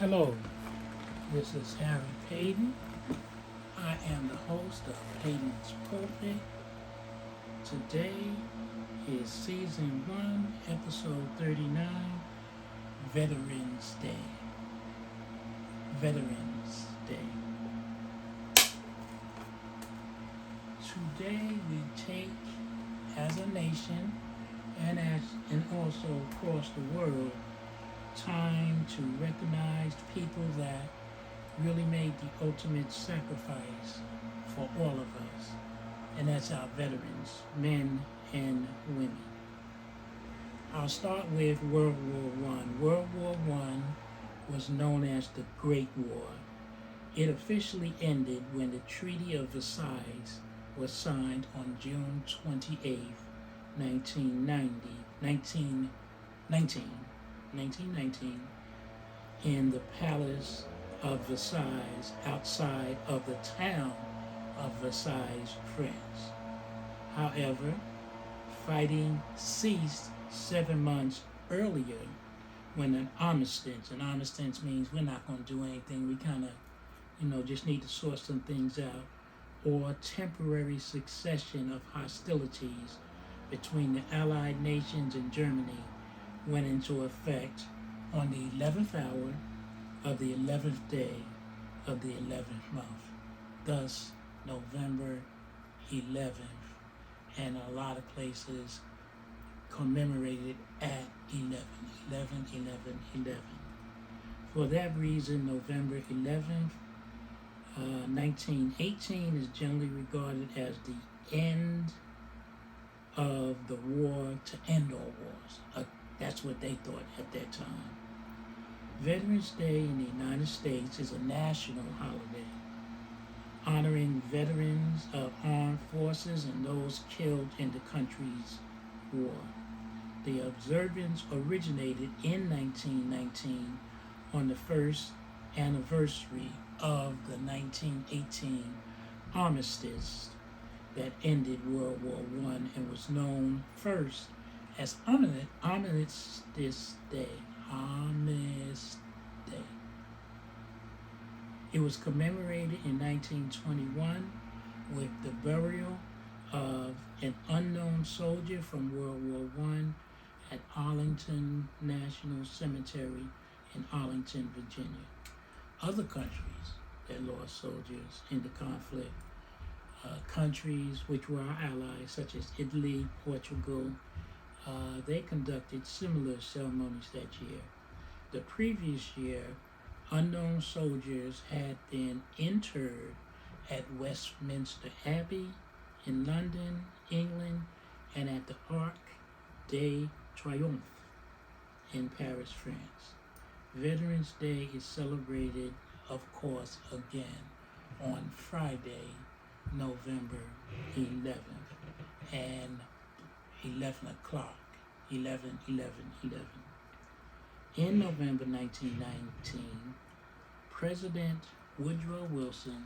Hello, this is Harry Paden. I am the host of Paden's Pulpit. Today is Season 1, Episode 39, Veterans Day. Veterans Day. Today we take, as a nation and also across the world, time to recognize people that really made the ultimate sacrifice for all of us, and that's our veterans, men and women. I'll start with World War I. World War I was known as the Great War. It officially ended when the Treaty of Versailles was signed on June 28, 1919, in the Palace of Versailles outside of the town of Versailles, France. However, fighting ceased 7 months earlier when an armistice means we're not going to do anything, we kind of, just need to sort some things out, or temporary succession of hostilities between the Allied nations and Germany went into effect on the 11th hour of the 11th day of the 11th month, thus November 11th, and a lot of places commemorated at 11. For that reason, November 11th, 1918 is generally regarded as the end of the war to end all wars. That's what they thought at that time. Veterans Day in the United States is a national holiday honoring veterans of armed forces and those killed in the country's war. The observance originated in 1919 on the first anniversary of the 1918 armistice that ended World War I and was known first as Armistice Day. It was commemorated in 1921 with the burial of an unknown soldier from World War I at Arlington National Cemetery in Arlington, Virginia. Other countries that lost soldiers in the conflict, countries which were our allies, such as Italy, Portugal, they conducted similar ceremonies that year. The previous year, unknown soldiers had been interred at Westminster Abbey in London, England, and at the Arc de Triomphe in Paris, France. Veterans Day is celebrated, of course, again on Friday, November 11th, and 11 o'clock, 11. In November 1919, President Woodrow Wilson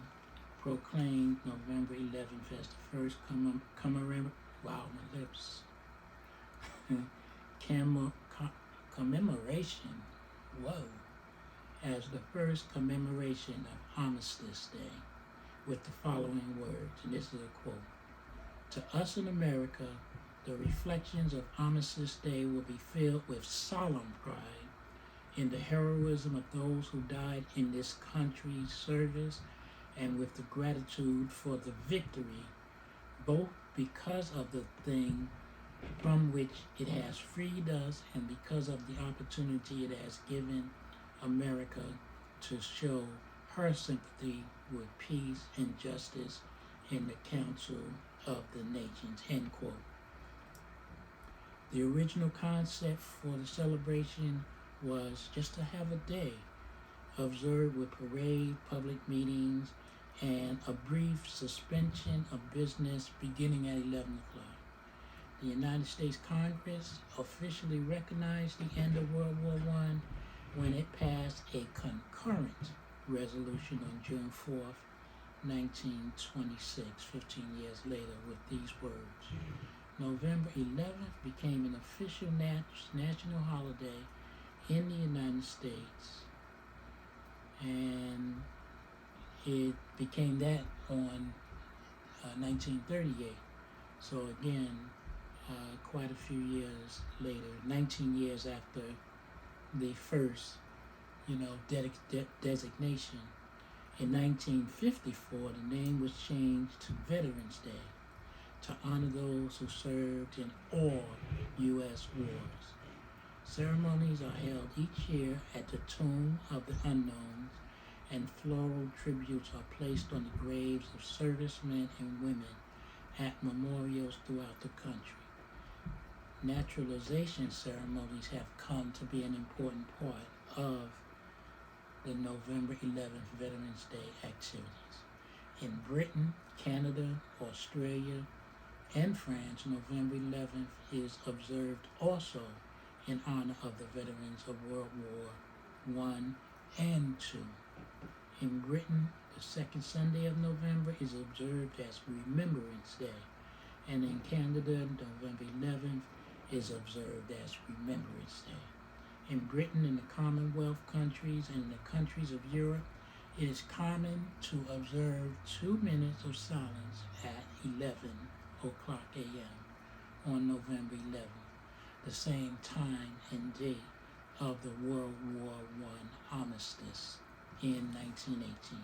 proclaimed November 11th as the first commemoration of Armistice Day, with the following words, and this is a quote: "To us in America, the reflections of Armistice Day will be filled with solemn pride in the heroism of those who died in this country's service, and with the gratitude for the victory, both because of the thing from which it has freed us and because of the opportunity it has given America to show her sympathy with peace and justice in the Council of the Nations," end quote. The original concept for the celebration was just to have a day observed with parade, public meetings, and a brief suspension of business beginning at 11 o'clock. The United States Congress officially recognized the end of World War I when it passed a concurrent resolution on June 4th, 1926, 15 years later, with these words: November 11th became an official national holiday in the United States it became that on 1938. So again, quite a few years later, 19 years after the first, designation. In 1954, the name was changed to Veterans Day to honor those who served in all U.S. wars. Ceremonies are held each year at the Tomb of the Unknowns, and floral tributes are placed on the graves of servicemen and women at memorials throughout the country. Naturalization ceremonies have come to be an important part of the November 11th Veterans Day activities. In Britain, Canada, Australia, and France, November 11th is observed also in honor of the veterans of World War I and II. In Britain, the second Sunday of November is observed as Remembrance Day, and in Canada, November 11th is observed as Remembrance Day. In Britain, in the Commonwealth countries, and in the countries of Europe, it is common to observe 2 minutes of silence at 11 o'clock a.m. on November 11th, the same time and date of the World War I armistice in 1918.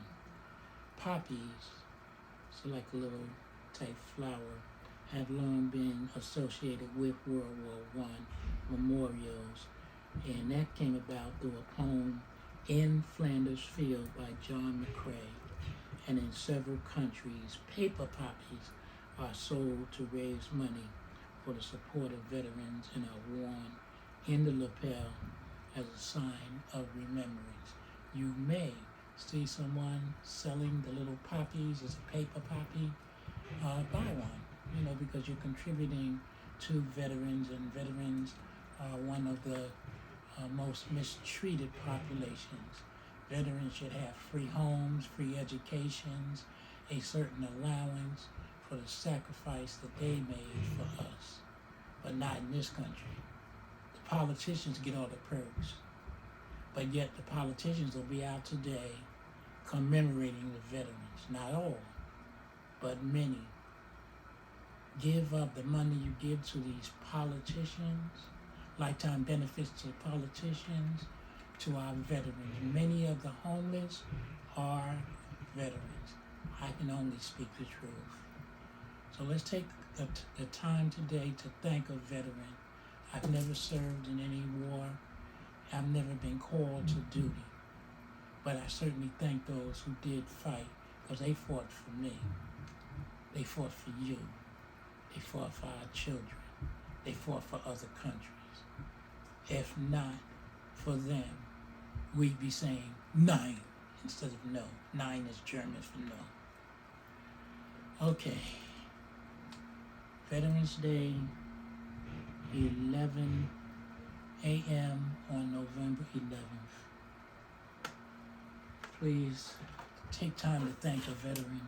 Poppies, so like a little type flower, have long been associated with World War I memorials, and that came about through a poem In Flanders Field by John McCrae. And in several countries, paper poppies are sold to raise money for the support of veterans and are worn in the lapel as a sign of remembrance. You may see someone selling the little poppies as a paper poppy. Buy one, because you're contributing to veterans, and veterans are one of the most mistreated populations. Veterans should have free homes, free educations, a certain allowance for the sacrifice that they made for us, but not in this country. The politicians get all the perks, but yet the politicians will be out today commemorating the veterans. Not all, but many. Give up the money you give to these politicians, lifetime benefits to politicians, to our veterans. Many of the homeless are veterans. I can only speak the truth. So let's take the time today to thank a veteran. I've never served in any war. I've never been called to duty. But I certainly thank those who did fight, because they fought for me. They fought for you. They fought for our children. They fought for other countries. If not for them, we'd be saying 9 instead of no. 9 is German for no. Okay. Veterans Day, 11 a.m. on November 11th. Please take time to thank a veteran.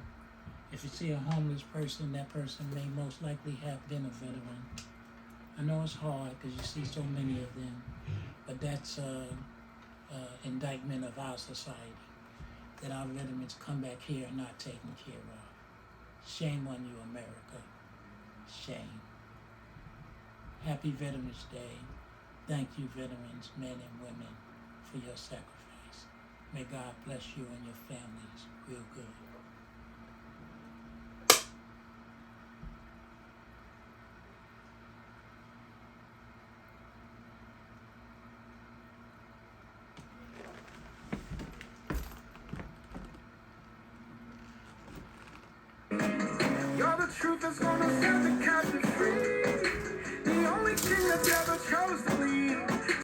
If you see a homeless person, that person may most likely have been a veteran. I know it's hard because you see so many of them, but that's an indictment of our society, that our veterans come back here not taken care of. Shame on you, America. Shame. Happy Veterans Day. Thank you, veterans, men and women, for your sacrifice. May God bless you and your families real good. You're the truth that's gonna set the captive free. The only king that ever chose